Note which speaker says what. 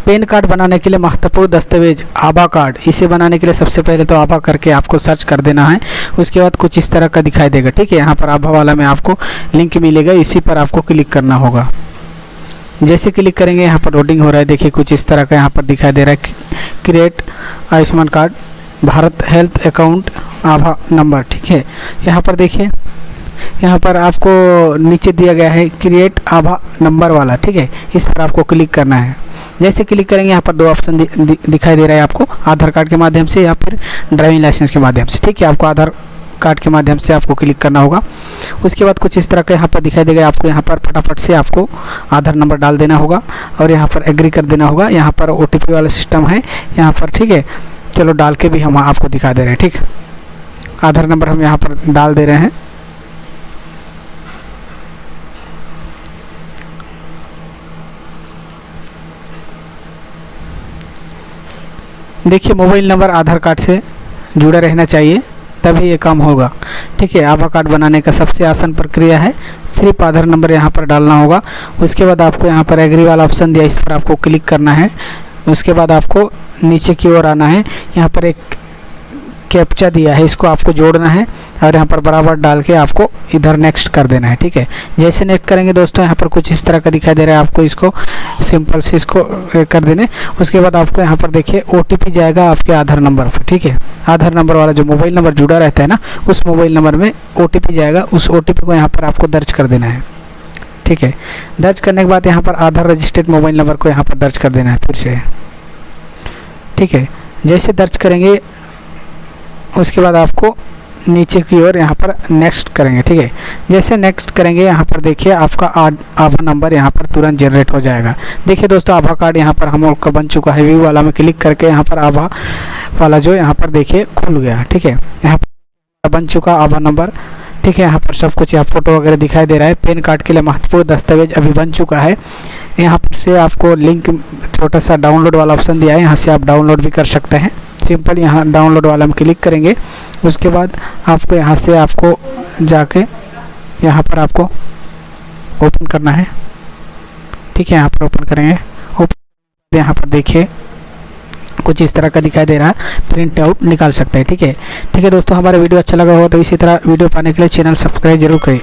Speaker 1: Pan card बनाने के लिए महत्वपूर्ण दस्तावेज आभा कार्ड। इसे बनाने के लिए सबसे पहले तो आभा करके आपको सर्च कर देना है। उसके बाद कुछ इस तरह का दिखाई देगा, ठीक है। यहाँ पर आभा वाला में आपको लिंक मिलेगा, इसी पर आपको क्लिक करना होगा। जैसे क्लिक करेंगे यहाँ पर लोडिंग हो रहा है, देखिए कुछ इस तरह का यहाँ पर दिखाई दे रहा है, create Ayushman card Bharat health account आभा नंबर, ठीक है। यहाँ पर देखिए, यहाँ पर आपको नीचे दिया गया है क्रिएट आभा नंबर वाला, ठीक है। इस पर आपको क्लिक करना है। जैसे क्लिक करेंगे यहाँ पर दो ऑप्शन दिखाई दे रहा है आपको, आधार कार्ड के माध्यम से या फिर ड्राइविंग लाइसेंस के माध्यम से, ठीक है। आपको आधार कार्ड के माध्यम से आपको क्लिक करना होगा। उसके बाद कुछ इस तरह का यहाँ पर दिखाई देगा, आपको यहाँ पर फटाफट से आपको आधार नंबर डाल देना होगा और यहाँ पर एग्री कर देना होगा। यहाँ पर OTP वाला सिस्टम है यहाँ पर, ठीक है। चलो डाल के भी हम आपको दिखा दे रहे हैं, ठीक। आधार नंबर हम यहाँ पर डाल दे रहे हैं। देखिए मोबाइल नंबर आधार कार्ड से जुड़ा रहना चाहिए, तभी ये काम होगा, ठीक है। आभा कार्ड बनाने का सबसे आसान प्रक्रिया है, सिर्फ आधार नंबर यहाँ पर डालना होगा। उसके बाद आपको यहाँ पर एग्री वाला ऑप्शन दिया, इस पर आपको क्लिक करना है। उसके बाद आपको नीचे की ओर आना है, यहाँ पर एक कैप्चा दिया है, इसको आपको जोड़ना है और यहाँ पर बराबर डाल के आपको इधर नेक्स्ट कर देना है, ठीक है। जैसे नेक्स्ट करेंगे दोस्तों, यहाँ पर कुछ इस तरह का दिखाई दे रहा है, आपको इसको सिंपल से इसको कर देने। उसके बाद आपको यहाँ पर देखिए OTP जाएगा आपके आधार नंबर पर, ठीक है। आधार नंबर वाला जो मोबाइल नंबर जुड़ा रहता है ना, उस मोबाइल नंबर में OTP जाएगा, उस OTP को यहाँ पर आपको दर्ज कर देना है, ठीक है। दर्ज करने के बाद यहाँ पर आधार रजिस्टर्ड मोबाइल नंबर को यहाँ पर दर्ज कर देना है फिर से, ठीक है। जैसे दर्ज करेंगे उसके बाद आपको नीचे की ओर यहाँ पर नेक्स्ट करेंगे, ठीक है। जैसे नेक्स्ट करेंगे यहाँ पर देखिए आपका आभा नंबर यहाँ पर तुरंत जनरेट हो जाएगा। देखिए दोस्तों आभा कार्ड यहाँ पर हम लोग का बन चुका है। व्यू वाला में क्लिक करके यहाँ पर आभा वाला जो यहाँ पर देखिए खुल गया, ठीक है। यहाँ पर बन चुका आभा नंबर, ठीक है। यहाँ पर सब कुछ यहाँ फोटो वगैरह दिखाई दे रहा है। पैन कार्ड के लिए महत्वपूर्ण दस्तावेज अभी बन चुका है। यहाँ पर से आपको लिंक छोटा सा डाउनलोड वाला ऑप्शन दिया है, यहाँ से आप डाउनलोड भी कर सकते हैं। सिंपल यहाँ डाउनलोड वाला में क्लिक करेंगे। उसके बाद आपको यहाँ से आपको जाके यहाँ पर आपको ओपन करना है, ठीक है। यहाँ पर ओपन करेंगे, ओपन यहाँ पर देखिए कुछ इस तरह का दिखाई दे रहा है, प्रिंट आउट निकाल सकते हैं, ठीक है। ठीक है दोस्तों, हमारा वीडियो अच्छा लगा हो तो इसी तरह वीडियो पाने के लिए चैनल सब्सक्राइब जरूर करें।